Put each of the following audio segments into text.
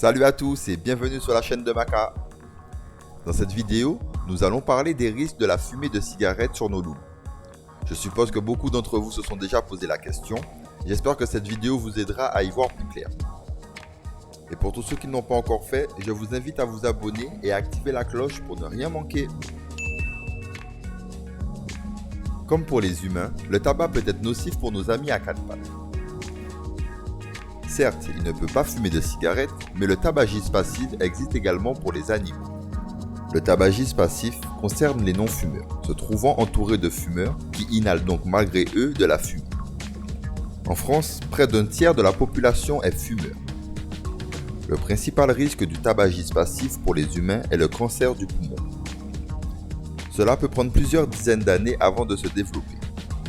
Salut à tous et bienvenue sur la chaîne de Maka. Dans cette vidéo, nous allons parler des risques de la fumée de cigarette sur nos loups. Je suppose que beaucoup d'entre vous se sont déjà posé la question. J'espère que cette vidéo vous aidera à y voir plus clair. Et pour tous ceux qui ne l'ont pas encore fait, je vous invite à vous abonner et à activer la cloche pour ne rien manquer. Comme pour les humains, le tabac peut être nocif pour nos amis à quatre pattes. Certes, il ne peut pas fumer de cigarette, mais le tabagisme passif existe également pour les animaux. Le tabagisme passif concerne les non-fumeurs, se trouvant entourés de fumeurs qui inhalent donc malgré eux de la fumée. En France, près d'un tiers de la population est fumeur. Le principal risque du tabagisme passif pour les humains est le cancer du poumon. Cela peut prendre plusieurs dizaines d'années avant de se développer,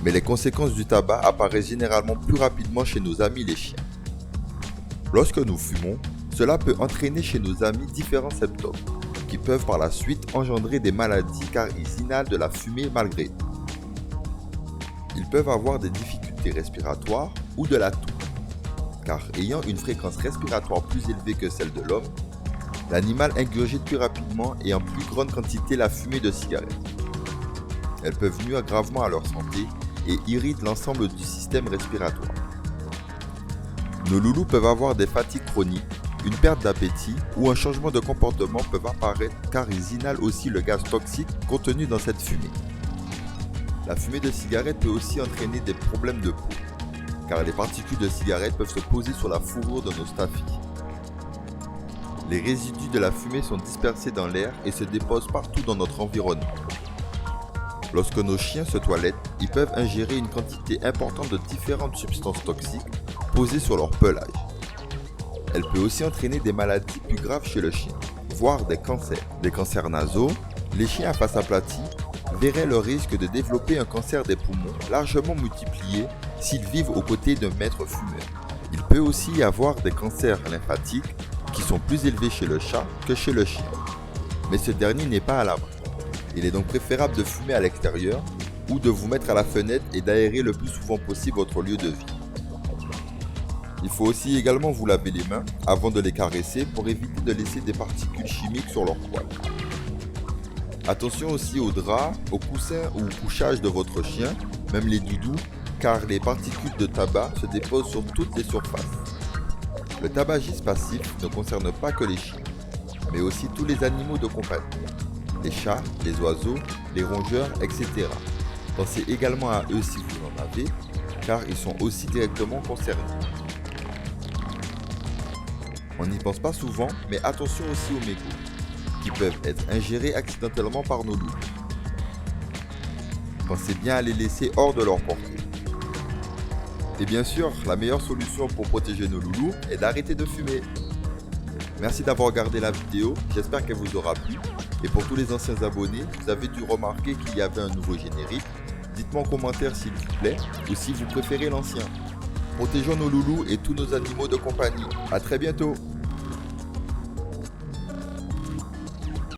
mais les conséquences du tabac apparaissent généralement plus rapidement chez nos amis les chiens. Lorsque nous fumons, cela peut entraîner chez nos amis différents symptômes, qui peuvent par la suite engendrer des maladies car ils inhalent de la fumée malgré eux. Ils peuvent avoir des difficultés respiratoires ou de la toux, car ayant une fréquence respiratoire plus élevée que celle de l'homme, l'animal ingurgite plus rapidement et en plus grande quantité la fumée de cigarette. Elles peuvent nuire gravement à leur santé et irritent l'ensemble du système respiratoire. Nos loulous peuvent avoir des fatigues chroniques, une perte d'appétit ou un changement de comportement peuvent apparaître car ils inhalent aussi le gaz toxique contenu dans cette fumée. La fumée de cigarette peut aussi entraîner des problèmes de peau, car les particules de cigarette peuvent se poser sur la fourrure de nos staphies. Les résidus de la fumée sont dispersés dans l'air et se déposent partout dans notre environnement. Lorsque nos chiens se toilettent, ils peuvent ingérer une quantité importante de différentes substances toxiques posées sur leur pelage. Elle peut aussi entraîner des maladies plus graves chez le chien, voire des cancers nasaux. Les chiens à face aplatie verraient le risque de développer un cancer des poumons largement multiplié s'ils vivent aux côtés d'un maître fumeur. Il peut aussi y avoir des cancers lymphatiques qui sont plus élevés chez le chat que chez le chien, mais ce dernier n'est pas à l'abri. Il est donc préférable de fumer à l'extérieur ou de vous mettre à la fenêtre et d'aérer le plus souvent possible votre lieu de vie. Il faut aussi également vous laver les mains avant de les caresser pour éviter de laisser des particules chimiques sur leur poil. Attention aussi aux draps, aux coussins ou au couchage de votre chien, même les doudous, car les particules de tabac se déposent sur toutes les surfaces. Le tabagisme passif ne concerne pas que les chiens, mais aussi tous les animaux de compagnie. Les chats, les oiseaux, les rongeurs, etc. Pensez également à eux si vous en avez, car ils sont aussi directement concernés. On n'y pense pas souvent, mais attention aussi aux mégots, qui peuvent être ingérés accidentellement par nos loups. Pensez bien à les laisser hors de leur portée. Et bien sûr, la meilleure solution pour protéger nos loulous est d'arrêter de fumer. Merci d'avoir regardé la vidéo, j'espère qu'elle vous aura plu. Et pour tous les anciens abonnés, vous avez dû remarquer qu'il y avait un nouveau générique. Dites-moi en commentaire s'il vous plaît, ou si vous préférez l'ancien. Protégeons nos loulous et tous nos animaux de compagnie. À très bientôt.